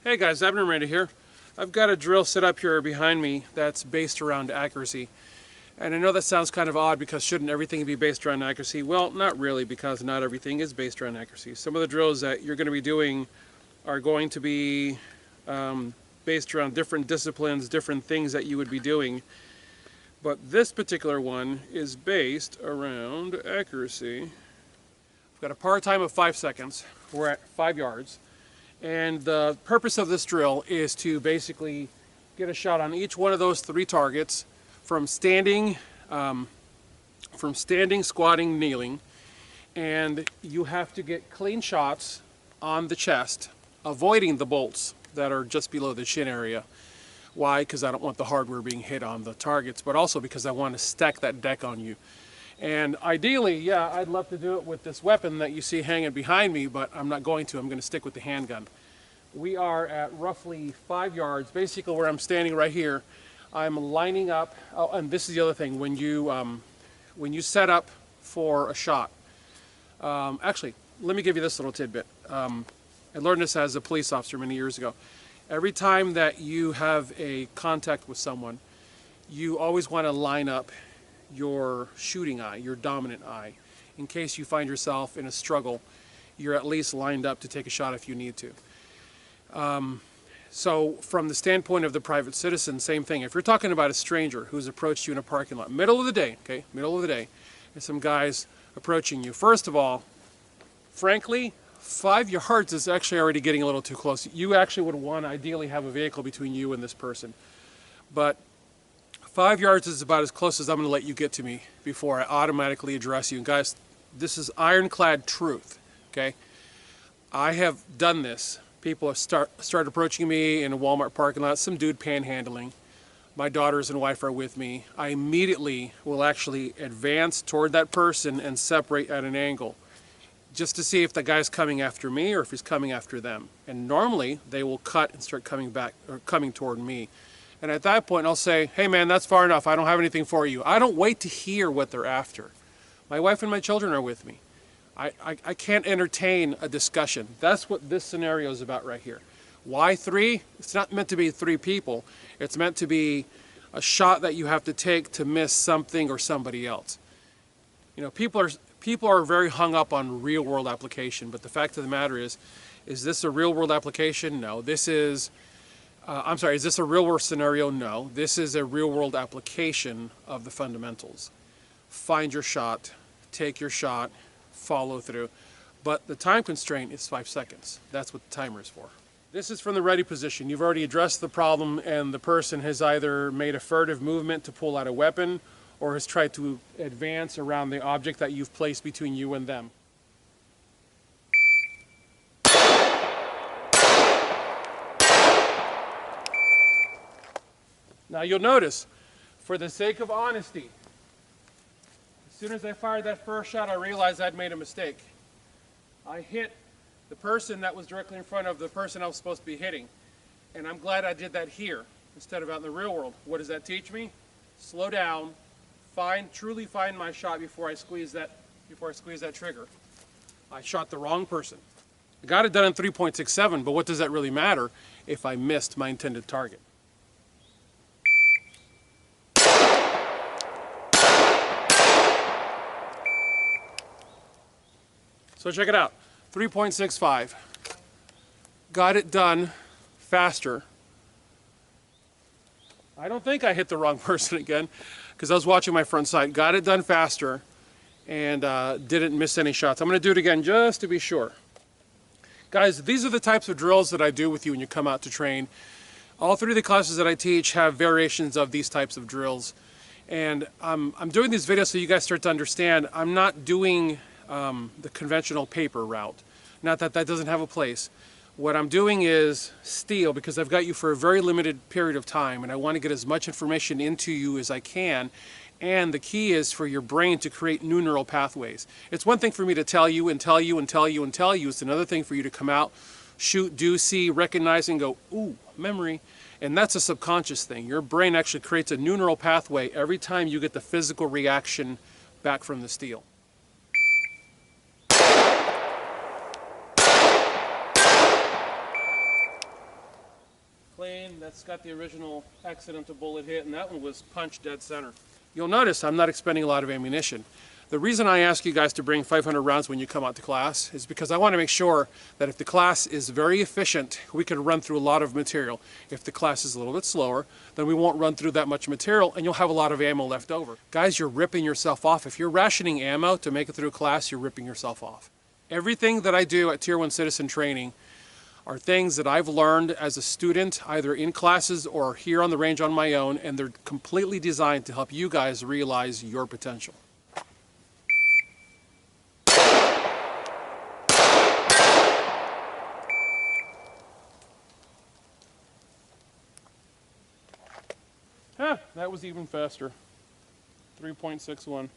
Hey guys, Abner Miranda here. I've got a drill set up here behind me that's based around accuracy. And I know that sounds kind of odd because shouldn't everything be based around accuracy? Well, not really, because not everything is based around accuracy. Some of the drills that you're going to be doing are going to be based around different disciplines, different things that you would be doing. But this particular one is based around accuracy. I've got a par time of 5 seconds. We're at 5 yards. And the purpose of this drill is to basically get a shot on each one of those 3 targets from standing, squatting, kneeling. And you have to get clean shots on the chest, avoiding the bolts that are just below the chin area. Why? Because I don't want the hardware being hit on the targets, but also because I want to stack that deck on you. And ideally, yeah, I'd love to do it with this weapon that you see hanging behind me, but I'm not going to. I'm going to stick with the handgun. We are at roughly 5 yards, basically where I'm standing right here. I'm lining up. Oh, and this is the other thing. When you set up for a shot, actually, let me give you this little tidbit. I learned this as a police officer many years ago. Every time that you have a contact with someone, you always want to line up your shooting eye, your dominant eye. In case you find yourself in a struggle, you're at least lined up to take a shot if you need to. So from the standpoint of the private citizen, same thing. If you're talking about a stranger who's approached you in a parking lot, middle of the day, okay, middle of the day, and some guys approaching you, first of all, frankly, 5 yards is actually already getting a little too close. You actually would want to ideally have a vehicle between you and this person. But 5 yards is about as close as I'm going to let you get to me before I automatically address you. And guys, this is ironclad truth, okay? I have done this. People have started approaching me in a Walmart parking lot, some dude panhandling. My daughters and wife are with me. I immediately will actually advance toward that person and separate at an angle, just to see if the guy's coming after me or if he's coming after them. And normally they will cut and start coming back or coming toward me. And at that point, I'll say, hey man, that's far enough. I don't have anything for you. I don't wait to hear what they're after. My wife and my children are with me. I can't entertain a discussion. That's what this scenario is about right here. Why 3? It's not meant to be 3 people. It's meant to be a shot that you have to take to miss something or somebody else. You know, people are very hung up on real world application, but the fact of the matter is this a real world application? No. This is is this a real world scenario? No. This is a real world application of the fundamentals. Find your shot, take your shot, follow through. But the time constraint is 5 seconds. That's what the timer is for. This is from the ready position. You've already addressed the problem and the person has either made a furtive movement to pull out a weapon or has tried to advance around the object that you've placed between you and them. Now you'll notice, for the sake of honesty, as soon as I fired that first shot, I realized I'd made a mistake. I hit the person that was directly in front of the person I was supposed to be hitting. And I'm glad I did that here instead of out in the real world. What does that teach me? Slow down, truly find my shot before I squeeze that trigger. I shot the wrong person. I got it done in 3.67, but what does that really matter if I missed my intended target? So check it out, 3.65. Got it done faster. I don't think I hit the wrong person again because I was watching my front sight. Got it done faster and didn't miss any shots. I'm going to do it again just to be sure. Guys, these are the types of drills that I do with you when you come out to train. All 3 of the classes that I teach have variations of these types of drills. And I'm doing these videos so you guys start to understand I'm not doing the conventional paper route. Not that that doesn't have a place. What I'm doing is steel because I've got you for a very limited period of time and I want to get as much information into you as I can. And the key is for your brain to create new neural pathways. It's one thing for me to tell you and tell you and tell you and tell you. It's another thing for you to come out, shoot, do, see, recognize, and go, ooh, memory. And that's a subconscious thing. Your brain actually creates a new neural pathway every time you get the physical reaction back from the steel. clean. That's got the original accidental bullet hit, and that one was punched dead center. You'll notice I'm not expending a lot of ammunition. The reason I ask you guys to bring 500 rounds when you come out to class is because I want to make sure that if the class is very efficient, we can run through a lot of material. If the class is a little bit slower, then we won't run through that much material and you'll have a lot of ammo left over. Guys, you're ripping yourself off. If you're rationing ammo to make it through class, you're ripping yourself off. Everything that I do at Tier 1 Citizen Training are things that I've learned as a student, either in classes or here on the range on my own, and they're completely designed to help you guys realize your potential. That was even faster. 3.61.